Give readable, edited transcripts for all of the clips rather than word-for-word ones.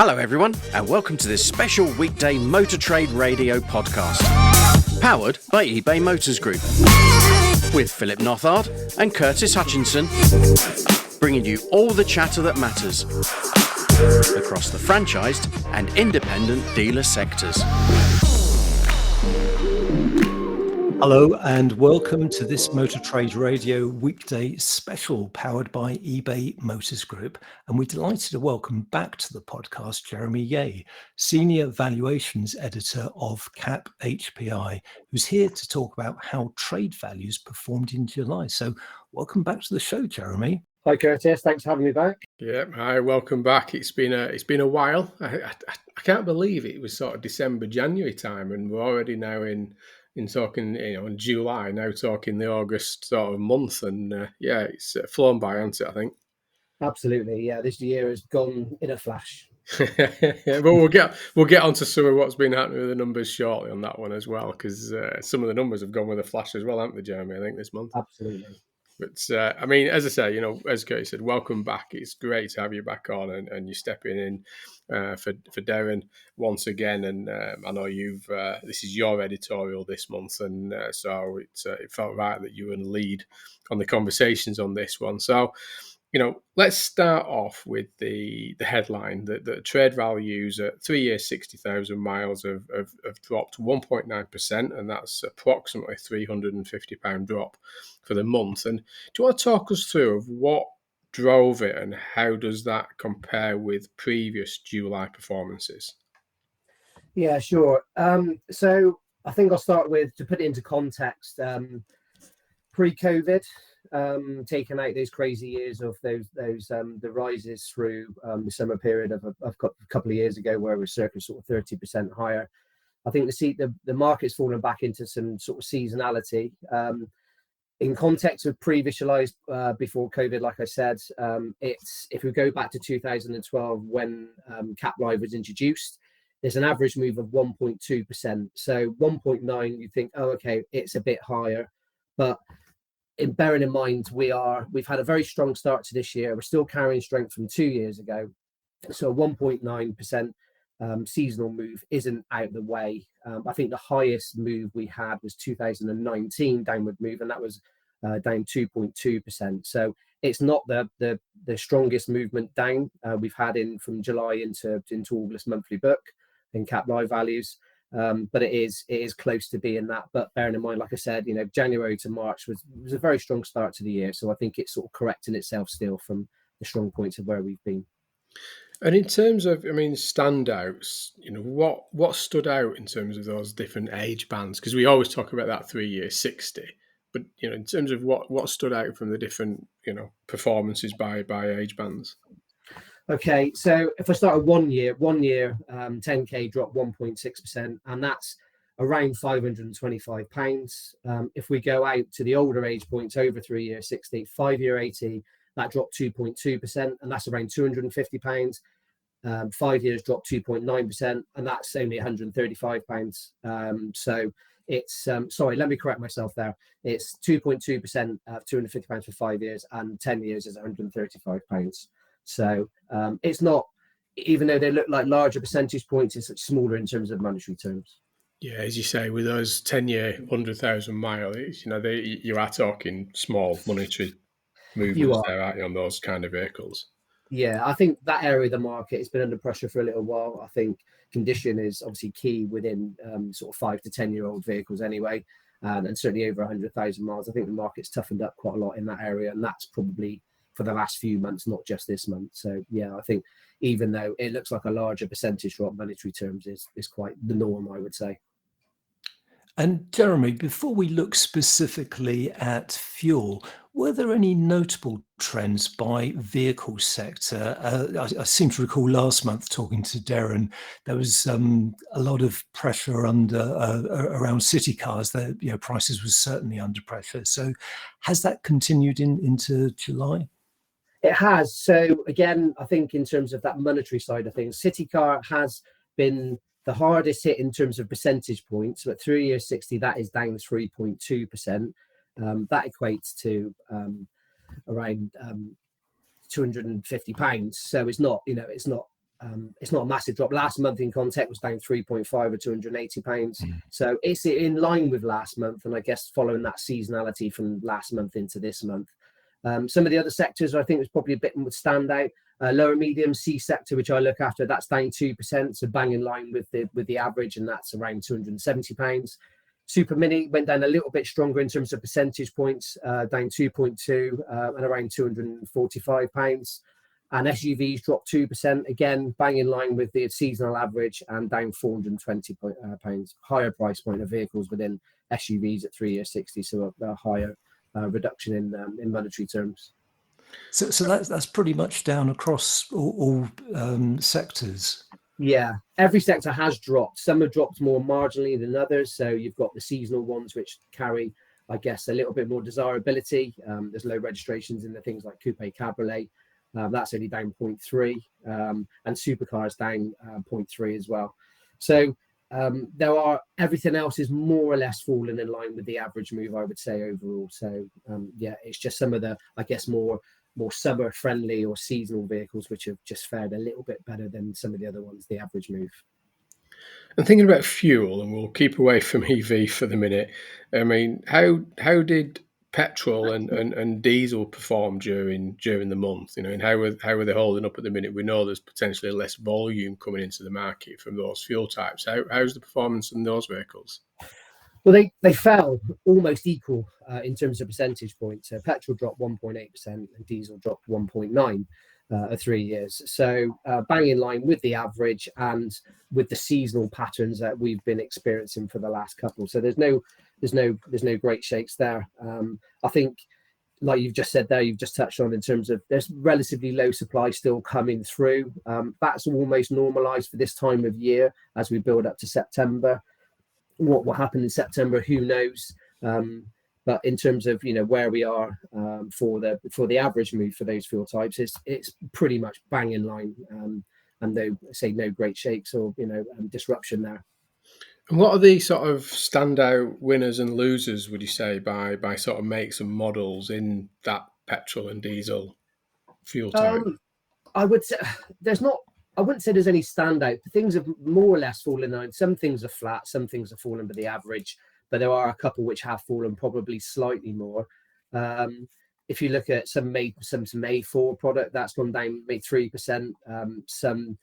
Hello everyone, and welcome to this special weekday Motor Trade Radio podcast, powered by eBay Motors Group, with Philip Nothard and Curtis Hutchinson, bringing you all the chatter that matters across the franchised and independent dealer sectors. Hello and welcome to this Motor Trade Radio weekday special powered by eBay Motors Group. And we're delighted to welcome back to the podcast Jeremy Yea, Senior Valuations Editor of CAP HPI, who's here to talk about how trade values performed in July. So welcome back to the show, Jeremy. Hi Curtis, thanks for having me back. Yeah, hi, welcome back. It's been a while. I can't believe it was sort of December, January time, and we're already now in talking, in July, now talking the August sort of month, and it's flown by, hasn't it, I think? Absolutely, yeah. This year has gone in a flash. But we'll get onto some of what's been happening with the numbers shortly on that one as well, because some of the numbers have gone with a flash as well, haven't they, Jeremy? I think this month. Absolutely. But as I say, as Curtis said, welcome back. It's great to have you back on, and you're stepping in for Darren once again. And I know this is your editorial this month, and so it felt right that you were in the lead on the conversations on this one. So, let's start off with the headline that the trade values at 3 years, 60,000 miles have dropped 1.9%, and that's approximately £350 drop for the month. And do you want to talk us through of what drove it and how does that compare with previous July performances? Yeah, sure. So I think I'll start with, to put it into context, pre-COVID, taking out those crazy years of the rises through the summer period of a couple of years ago, where it was circa sort of 30% higher. I think the market's fallen back into some sort of seasonality. In context of pre-visualized before COVID, like I said, it's, if we go back to 2012 when Cap Live was introduced, there's an average move of 1.2%. So 1.9, you think, oh, okay, it's a bit higher, but bearing in mind we've had a very strong start to this year. We're still carrying strength from 2 years ago, so 1.9% seasonal move isn't out of the way. I think the highest move we had was 2019 downward move, and that was down 2.2%. So it's not the strongest movement down we've had from July into August monthly book in Cap Live values. But it is close to being that. But bearing in mind, like I said, January to March was a very strong start to the year. So I think it's sort of correcting itself still from the strong points of where we've been. And in terms of, standouts, what stood out in terms of those different age bands? Because we always talk about that 3 year 60, but in terms of what stood out from the different performances by age bands. Okay, so if I start at 1 year, 10k dropped 1.6%, and that's around £525. If we go out to the older age points over 3 year 60, 5 year 80, that dropped 2.2%, and that's around £250. 5 years dropped 2.9%, and that's only £135. So it's sorry, let me correct myself there. It's 2.2%, £250 for 5 years, and 10 years is £135. So it's not, even though they look like larger percentage points, it's smaller in terms of monetary terms. Yeah, as you say, with those 10-year 100,000 miles, you are talking small monetary movements there, aren't you, on those kind of vehicles? Yeah, I think that area of the market has been under pressure for a little while. I think condition is obviously key within sort of 5 to 10-year-old vehicles anyway, and certainly over 100,000 miles. I think the market's toughened up quite a lot in that area, and that's probably for the last few months, not just this month. So yeah, I think even though it looks like a larger percentage drop, monetary terms is quite the norm, I would say. And Jeremy, before we look specifically at fuel, were there any notable trends by vehicle sector? I seem to recall last month talking to Darren, there was a lot of pressure around city cars. Prices were certainly under pressure. So has that continued into July? It has. So again, I think in terms of that monetary side of things, city car has been the hardest hit in terms of percentage points, but 3 year 60, that is down 3.2%. That equates to around £250. So it's not it's not a massive drop. Last month in context was down 3.5 or £280. So it's in line with last month, and I guess following that seasonality from last month into this month. Some of the other sectors I think was probably a bit more standout. Lower medium C sector, which I look after, that's down 2%, so bang in line with the average, and that's around £270. Super mini went down a little bit stronger in terms of percentage points, down 2.2 and around £245. And SUVs dropped 2%, again bang in line with the seasonal average, and down £420. Higher price point of vehicles within SUVs at 3 year 60, so a higher reduction in monetary terms. So that's pretty much down across all sectors. Yeah, every sector has dropped. Some have dropped more marginally than others. So you've got the seasonal ones, which carry, I guess, a little bit more desirability. There's low registrations in the things like Coupe Cabriolet. That's only down 0.3, and supercars down 0.3 as well. So everything else is more or less falling in line with the average move, I would say, overall. So yeah, it's just some of the, I guess, more summer friendly or seasonal vehicles which have just fared a little bit better than some of the other ones, the average move. And thinking about fuel, and we'll keep away from EV for the minute. I mean, how did petrol and diesel perform during the month? And how are they holding up at the minute? We know there's potentially less volume coming into the market from those fuel types. How's the performance in those vehicles? Well, they fell almost equal in terms of percentage points. Petrol dropped 1.8% and diesel dropped 1.9% at 3 years. So bang in line with the average and with the seasonal patterns that we've been experiencing for the last couple. So there's no great shakes there. I think, like you've just said there, you've just touched on in terms of there's relatively low supply still coming through. That's almost normalized for this time of year as we build up to September. What will happen in September, who knows? But in terms of where we are for the average move for those fuel types, it's pretty much bang in line, and no great shakes or disruption there. And what are the sort of standout winners and losers, would you say, by sort of makes and models in that petrol and diesel fuel type? I would say I wouldn't say there's any standout. Things have more or less fallen out. Some things are flat, some things have fallen by the average, but there are a couple which have fallen probably slightly more. If you look at some A4 product, that's gone down maybe 3%. Some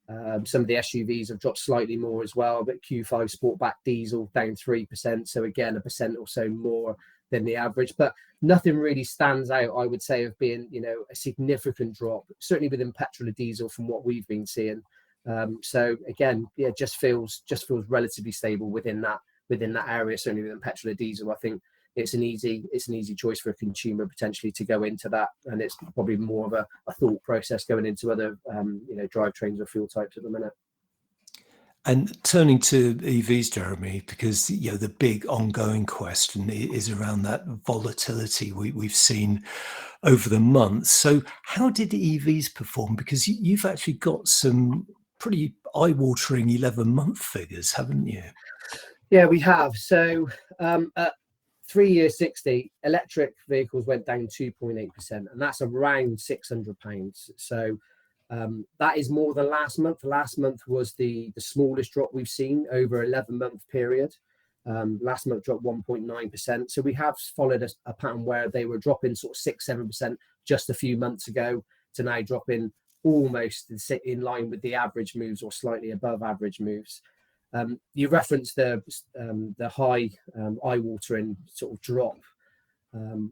of the SUVs have dropped slightly more as well, but Q5 Sportback diesel down 3%. So again, 1% or so more than the average, but nothing really stands out, I would say, of being a significant drop, certainly within petrol or diesel from what we've been seeing. So again, yeah, just feels relatively stable within that area, certainly within petrol or diesel. I think it's an easy choice for a consumer potentially to go into that, and it's probably more of a thought process going into other drivetrains or fuel types at the minute. And turning to EVs, Jeremy, because the big ongoing question is around that volatility we've seen over the months. So how did the EVs perform? Because you've actually got some pretty eye-watering 11-month figures, haven't you? Yeah, we have. So at 3 year 60, electric vehicles went down 2.8%, and that's around £600. So that is more than last month. Last month was the smallest drop we've seen over 11-month period. Last month dropped 1.9%. So we have followed a pattern where they were dropping sort of 6-7% just a few months ago to now dropping almost in line with the average moves or slightly above average moves. You referenced the high eye-watering sort of drop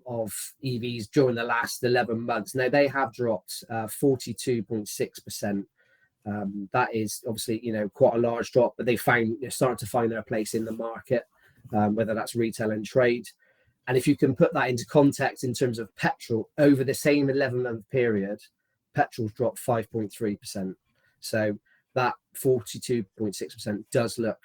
of EVs during the last 11 months. Now they have dropped 42.6%. That is obviously quite a large drop, but they're starting to find their place in the market, whether that's retail and trade. And if you can put that into context in terms of petrol, over the same 11-month period, petrol's dropped 5.3%. So that 42.6% does look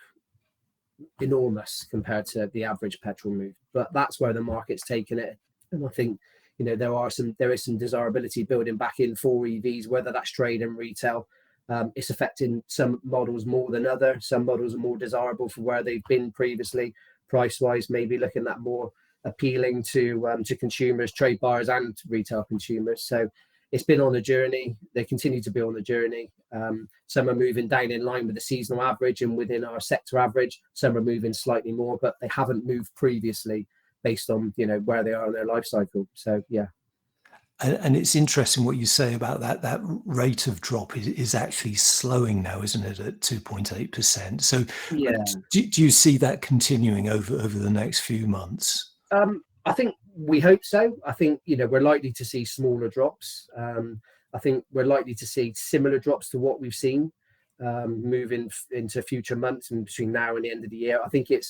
enormous compared to the average petrol move, but that's where the market's taken it. And I think there is some desirability building back in for EVs, whether that's trade and retail. It's affecting some models more than others. Some models are more desirable for where they've been previously, price wise, maybe looking at more appealing to consumers, trade buyers and retail consumers. So it's been on a journey. They continue to be on the journey. Some are moving down in line with the seasonal average and within our sector average. Some are moving slightly more, but they haven't moved previously based on, you know, where they are in their life cycle. So, yeah. And it's interesting what you say about that rate of drop is actually slowing now, isn't it, at 2.8%? So Yeah. do you see that continuing over the next few months? I think we hope so. I think, you know, we're likely to see smaller drops. I think we're likely to see similar drops to what we've seen moving into future months and between now and the end of the year. I think it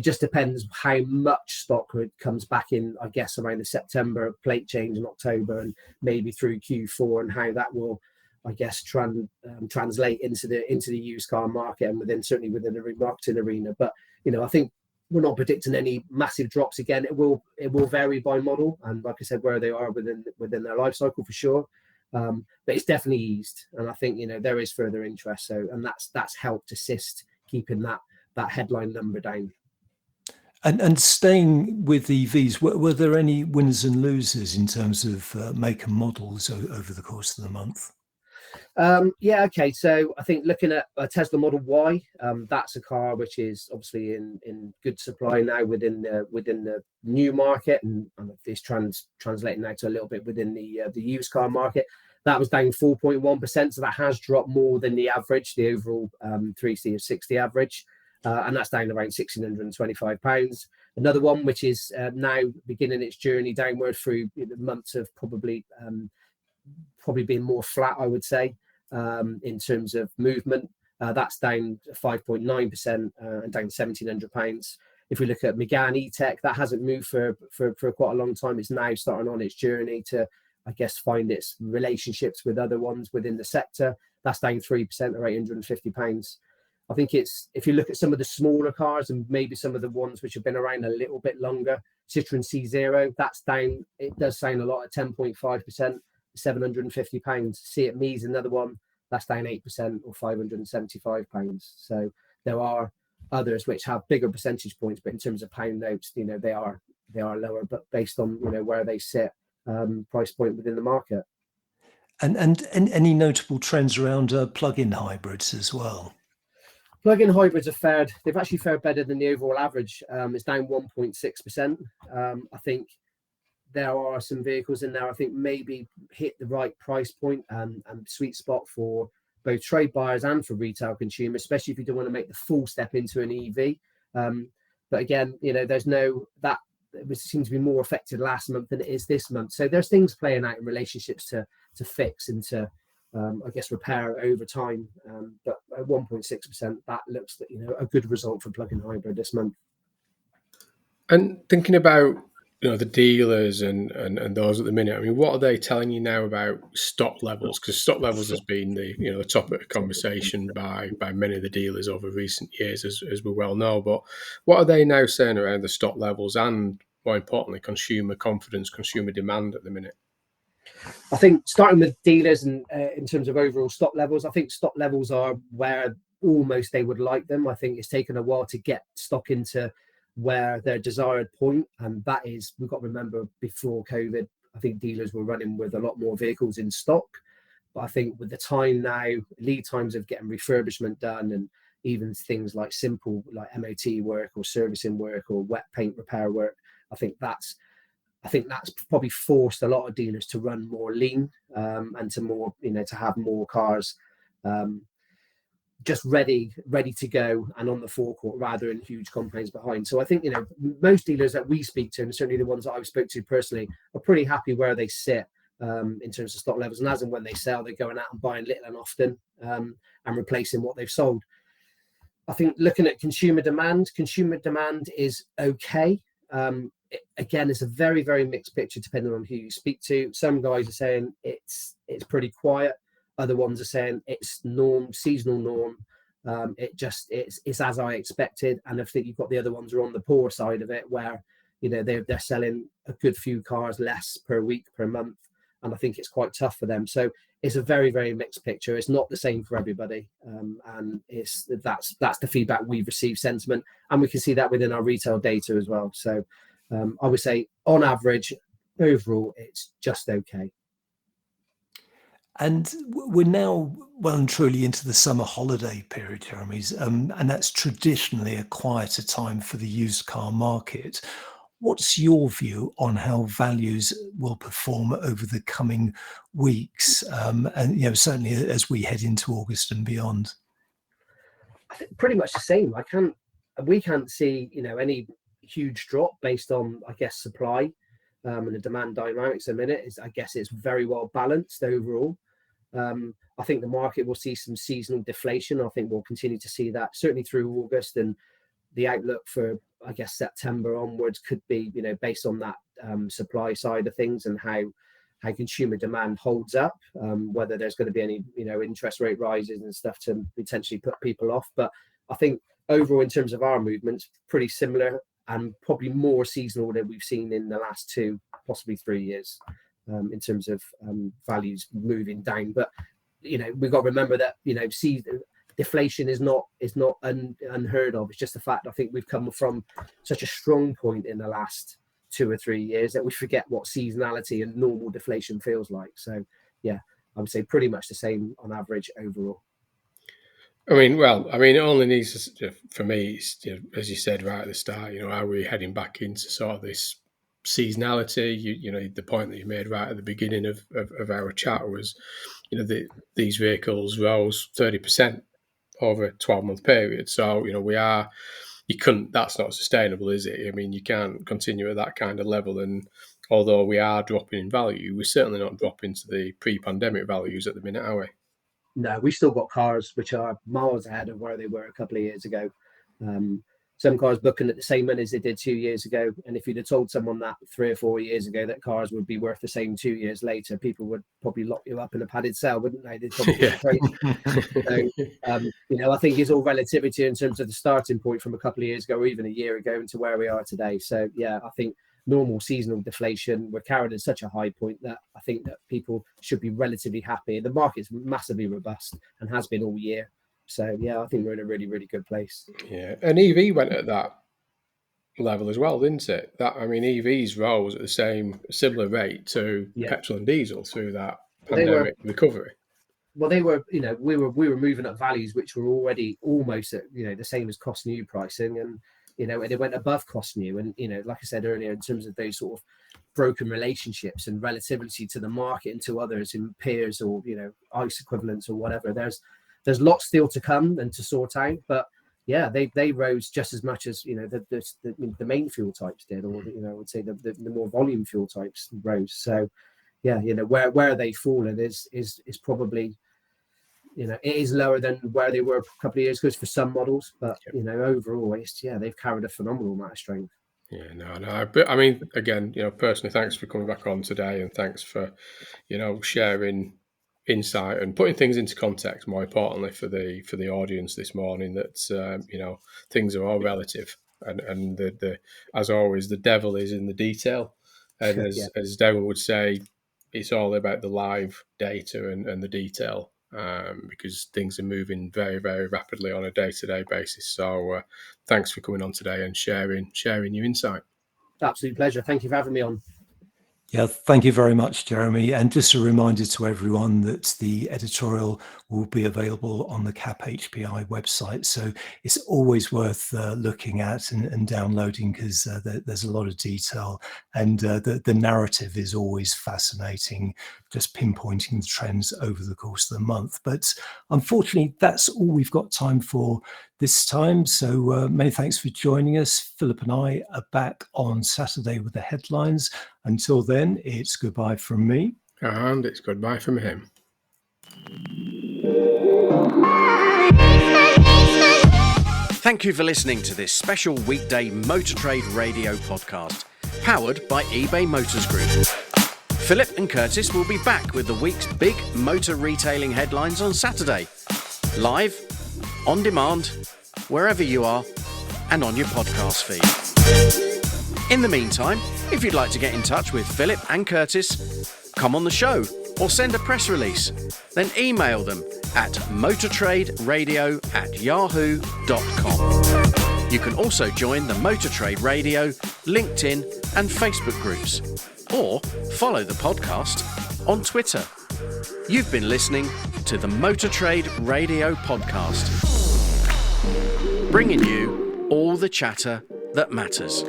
just depends how much stock comes back in, I guess, around the September plate change in October and maybe through Q4, and how that will, I guess, translate into the used car market and certainly within the remarketing arena. But, you know, I think we're not predicting any massive drops again. It will vary by model, and like I said, where they are within their life cycle for sure. But it's definitely eased, and I think, you know, there is further interest. So, and that's helped assist keeping that headline number down. And staying with EVs, were there any winners and losers in terms of make and models over the course of the month? Yeah, okay. So I think looking at a Tesla Model Y, that's a car which is obviously in good supply now within the new market, and it's translating now to a little bit within the used car market. That was down 4.1%, so that has dropped more than the average, the overall 3C of 60 average. And that's down around £1,625. Another one which is now beginning its journey downward through the months of probably being more flat, I would say, in terms of movement. That's down 5.9% and down £1,700. If we look at Megane E-Tech, that hasn't moved for quite a long time. It's now starting on its journey to, I guess, find its relationships with other ones within the sector. That's down 3% or £850. I think if you look at some of the smaller cars and maybe some of the ones which have been around a little bit longer, Citroen C0, that's down. It does sound a lot at 10.5%, £750. Seat Me's another one, that's down 8% or £575. So there are others which have bigger percentage points, but in terms of pound notes, you know, they are lower, but based on, you know, where they sit price point within the market. And any notable trends around plug-in hybrids as well? Plug-in hybrids they've actually fared better than the overall average. It's down 1.6%. I think there are some vehicles in there, I think maybe hit the right price point and sweet spot for both trade buyers and for retail consumers, especially if you don't want to make the full step into an EV. But again, you know, it seems to be more affected last month than it is this month. So there's things playing out in relationships to fix and to, I guess, repair over time. But at 1.6%, that looks, you know, a good result for plug-in hybrid this month. And thinking about, you know, the dealers and those at the minute, I mean, what are they telling you now about stock levels? Because stock levels has been the topic of conversation by many of the dealers over recent years, as we well know. But what are they now saying around the stock levels and, more importantly, consumer confidence, consumer demand at the minute? I think starting with dealers and in terms of overall stock levels, I think stock levels are where almost they would like them. I think it's taken a while to get stock into where their desired point, and that is, we've got to remember, before COVID, I think dealers were running with a lot more vehicles in stock. But I think with the time now, lead times of getting refurbishment done, and even things like simple like MOT work or servicing work or wet paint repair work, I think that's probably forced a lot of dealers to run more lean and to more, you know, to have more cars just ready to go and on the forecourt rather than huge compounds behind. So I think, you know, most dealers that we speak to, and certainly the ones that I've spoke to personally, are pretty happy where they sit in terms of stock levels. And as and when they sell, they're going out and buying little and often and replacing what they've sold. I think looking at consumer demand is okay. Again, it's a very, very mixed picture depending on who you speak to. Some guys are saying it's pretty quiet. Other ones are saying it's seasonal norm. It's as I expected. And I think you've got the other ones who are on the poor side of it, where, you know, they're selling a good few cars less per week, per month. And I think it's quite tough for them. So it's a very, very mixed picture. It's not the same for everybody. And that's the feedback we've received, sentiment. And we can see that within our retail data as well. So I would say on average, overall, it's just okay. And we're now well and truly into the summer holiday period, Jeremy, and that's traditionally a quieter time for the used car market. What's your view on how values will perform over the coming weeks, and certainly as we head into August and beyond? I think pretty much the same. We can't see any huge drop based on, I guess, supply and the demand dynamics a minute. I guess it's very well balanced overall. I think the market will see some seasonal deflation. I think we'll continue to see that certainly through August, and the outlook for, I guess, September onwards could be, based on that supply side of things and how consumer demand holds up, whether there's going to be any, interest rate rises and stuff to potentially put people off. But I think overall, in terms of our movements, pretty similar and probably more seasonal than we've seen in the last 2, possibly 3 years, in terms of values moving down. But we've got to remember that deflation is not unheard of. It's just the fact, I think we've come from such a strong point in the last 2 or 3 years that we forget what seasonality and normal deflation feels like. So yeah, I would say pretty much the same on average overall. It only needs to, for me, as you said right at the start, are we heading back into sort of this seasonality? The point that you made right at the beginning of our chat was, these vehicles rose 30% over a 12-month period. So, that's not sustainable, is it? You can't continue at that kind of level. And although we are dropping in value, we're certainly not dropping to the pre-pandemic values at the minute, are we? No, we've still got cars which are miles ahead of where they were a couple of years ago. Some cars booking at the same money as they did 2 years ago. And if you'd have told someone that 3 or 4 years ago that cars would be worth the same 2 years later, people would probably lock you up in a padded cell, wouldn't they? They'd probably be crazy. So, I think it's all relativity in terms of the starting point from a couple of years ago or even a year ago into where we are today. So, yeah, I think normal seasonal deflation, we're carried at such a high point that I think that people should be relatively happy. The market's massively robust and has been all year. So, yeah, I think we're in a really, really good place. Yeah, and EV went at that level as well, didn't it? EVs rose at the similar rate to petrol and diesel through that pandemic recovery. Well, they were, we were moving up values which were already almost at, the same as cost new pricing, and and it went above cost new. And like I said earlier, in terms of those sort of broken relationships and relativity to the market and to others in peers or ICE equivalents or whatever, there's lots still to come and to sort out. But yeah, they rose just as much as the main fuel types did, or I would say the more volume fuel types rose. So yeah, where they've fallen is probably it is lower than where they were a couple of years ago for some models, but overall, they've carried a phenomenal amount of strength. Yeah, no. But again, personally, thanks for coming back on today, and thanks for sharing insight and putting things into context. More importantly, for the audience this morning, that things are all relative, and the as always, the devil is in the detail. And as Darren would say, it's all about the live data and the detail. Because things are moving very, very rapidly on a day-to-day basis. So thanks for coming on today and sharing your insight. Absolute pleasure. Thank you for having me on. Yeah, thank you very much, Jeremy. And just a reminder to everyone that the editorial will be available on the CAP HPI website. So it's always worth looking at and downloading, because there's a lot of detail, and the narrative is always fascinating, just pinpointing the trends over the course of the month. But unfortunately, that's all we've got time for this time. So many thanks for joining us. Philip and I are back on Saturday with the headlines. Until then, it's goodbye from me. And it's goodbye from him. Thank you for listening to this special weekday Motor Trade Radio podcast, powered by eBay Motors Group. Philip and Curtis will be back with the week's big motor retailing headlines on Saturday. Live, on demand, wherever you are, and on your podcast feed. In the meantime, if you'd like to get in touch with Philip and Curtis, come on the show or send a press release, then email them at motortraderadio@yahoo.com. You can also join the Motor Trade Radio, LinkedIn and Facebook groups, or follow the podcast on Twitter. You've been listening to the Motor Trade Radio Podcast, bringing you all the chatter that matters.